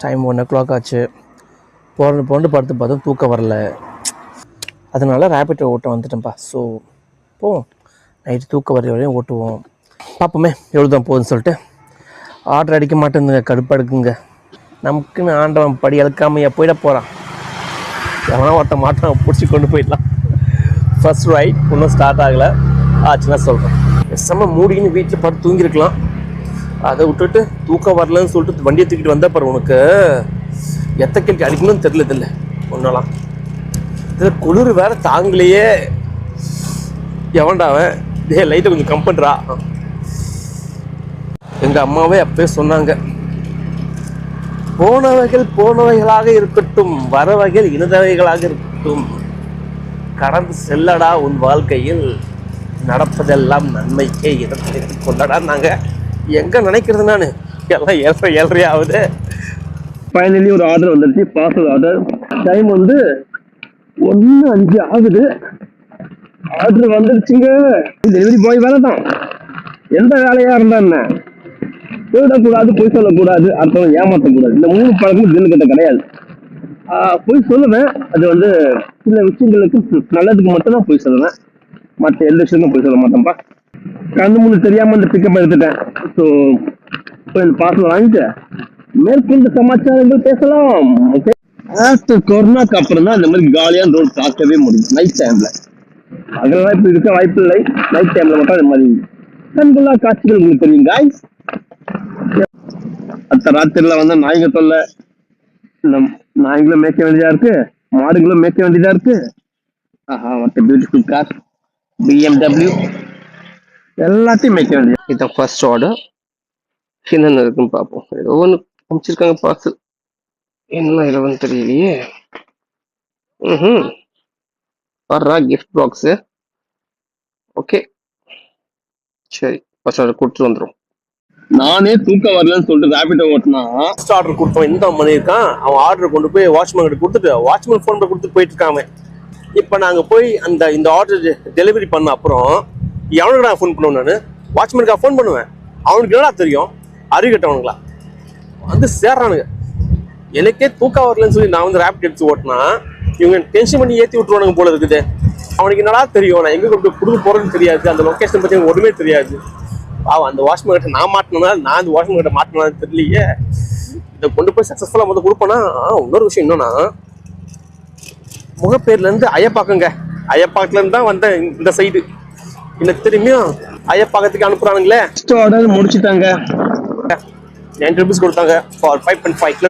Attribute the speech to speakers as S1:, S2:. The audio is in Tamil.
S1: டைம் 1 o'clock ஆச்சு. போண்டு படுத்து பார்த்தா தூக்கம் வரல. அதனால ரேபிட்டோ ஓட்ட வந்துட்டேன்ப்பா. ஸோ போவோம், நைட்டு தூக்கம் வர வரையும் ஓட்டுவோம். பார்ப்போமே எவ்வளோ தான் போகுதுன்னு சொல்லிட்டு. ஆர்டர் அடிக்க மாட்டேங்குங்க, கடுப்பாக இருக்குங்க. நமக்குன்னு ஆண்டவன் படி அழுக்காமையா போயிட போகிறான். எவனா ஓட்ட மாட்டான், பிடிச்சி கொண்டு போயிடலாம். ஃபர்ஸ்ட் ரைட் இன்னும் ஸ்டார்ட் ஆகலை, ஆச்சுன்னா சொல்கிறேன். செம்ம மூடின்னு வீட்டில் படுத்து தூங்கியிருக்கலாம். அதை விட்டுட்டு தூக்கம் வரலன்னு சொல்லிட்டு வண்டியை தூக்கிட்டு வந்தால் பாரு, உனக்கு எத்த கேள்வி அடிக்கணும்னு தெரியல ஒன்றலாம். இதில் குளிர் வேறு தாங்கலையே. எவன்டாவன் டே லைட்டை கொஞ்சம் கம் பண்ணுறா. எங்கள் அம்மாவே அப்பயே சொன்னாங்க, போனவைகள் போனவைகளாக இருக்கட்டும், வரவைகள் இனிதவைகளாக இருக்கட்டும், கடந்து செல்லடா உன் வாழ்க்கையில், நடப்பதெல்லாம் நன்மைக்கே இடத்தை கொள்ளடா. நாங்கள் எங்கே நினைக்கிறது, நான் எல்லாம் 7:30 ஆகுது. ஃபைனலி ஒரு ஆர்டர் வந்துருச்சு, பார்சல் ஆர்டர். டைம் வந்து 1:05 ஆகுது. ஆர்டர் வந்துருச்சுங்க. டெலிவரி பாய் வேலை தான், எந்த வேலையா இருந்தா என்ன, போயிடக்கூடாது, பொய் சொல்லக்கூடாது, அடுத்தவங்க ஏமாற்றக்கூடாது. இந்த 3 பழக்கமும் ஜெல்லுக்கிட்ட கிடையாது. பொய் சொல்லுவேன், அது வந்து சில விஷயங்களுக்கு நல்லதுக்கு மட்டும்தான் பொய் சொல்லுவேன், மற்ற எந்த விஷயமும் பொய் சொல்ல மாட்டேன்ப்பா. கண்ணு முன்னு தெரியாம இந்த பிக்கப் எடுத்துட்டேன். ஸோ இப்போ இந்த பார்சல் வாங்கிட்டு மேற்கொண்டு சமாச்சாரங்கள் பேசலாம். ஓகே, ஆஃப்டர் கொரோனாக்கு அப்புறம் தான் இந்த மாதிரி காலியான ரோடு பார்க்கவே முடியும் நைட் டைம்ல. அதெல்லாம் இப்போ இருக்க வாய்ப்பு இல்லை. நைட் டைம்ல மட்டும் இந்த மாதிரி கண்கொள்ளா காட்சிகள் உங்களுக்கு தெரியும் காய்ஸ். அடுத்த ராத்திரில வந்து நாய்ங்க தொல்லை, நாய்களும் மேய்க்க வேண்டியதா இருக்கு, மாடுகளும் மேய்க்க வேண்டியதா இருக்கு. ஆஹா, மற்ற பியூட்டிஃபுல் கார் BMW எல்லாத்தையும் மேய்க்க வேண்டியது. இதுதான் ஃபர்ஸ்ட் ஆர்டர். என்னென்ன இருக்குன்னு பார்ப்போம். ஏதோ ஒன்று அமைச்சிருக்காங்க பார்சல், என்ன இல்லைன்னு தெரியலையே. வர்றா கிஃப்ட் பாக்ஸு. ஓகே சரி, ஃபர்ஸ்ட் ஆர்டர் கொடுத்துட்டு வந்துடும். நானே தூக்கம் வரலன்னு சொல்லிட்டு ரேபிட்டோ ஓட்டினா ஃபர்ஸ்ட் ஆர்டர் கொடுத்தவன் இந்த பண்ணியிருக்கான். அவன் ஆர்டர் கொண்டு போய் வாட்ச்மேன் கிட்ட கொடுத்துட்டு, வாட்ச்மேன் ஃபோன் பண்ணி கொடுத்துட்டு போயிட்டு இருக்காங்க. இப்போ நாங்கள் போய் இந்த ஆர்டர் டெலிவரி பண்ண அப்புறம் எவனுக்கு நான் ஃபோன் பண்ணுவேன், நான் வாட்ச்மேனுக்காக ஃபோன் பண்ணுவேன். அவனுக்கு என்னடா தெரியும், அறிவிக்கட்டவனுங்களா வந்து சேர்றானுங்க. எனக்கே தூக்கம் வரலன்னு சொல்லி நான் வந்து ரேபிட் எடுத்து ஓட்டினா இவங்க டென்ஷன் பண்ணி ஏற்றி விட்டுருவானுங்க போல இருக்குது. அவனுக்கு என்னடா தெரியும், நான் எங்கே கொண்டு கொடுக்க போகிறேன்னு தெரியாது, அந்த லொக்கேஷன் பற்றி எனக்கு ஒன்றுமே தெரியாது. அந்த வாட்ச்மேன் கிட்ட நான் மாட்டினா, நான் அந்த வாட்ச்மேன் கிட்ட மாட்டினான்னு தெரியலையே. இதை கொண்டு போய் சக்ஸஸ்ஃபுல்லாக முதல் கொடுப்பேன்னா. இன்னொரு விஷயம் என்னன்னா, முகப்பேர்லேருந்து ஐயப்பாக்கங்க, ஐயப்பாக்கத்துலேருந்து தான் வந்தேன் இந்த சைடு. எனக்கு திரும்பியும் ஐயப்பாக்கத்துக்கு அனுப்புறானுங்களே. ஆர்டர் முடிச்சுட்டாங்க. 9 rupees கொடுத்தாங்க ஃபார் 5.5 கிலோ.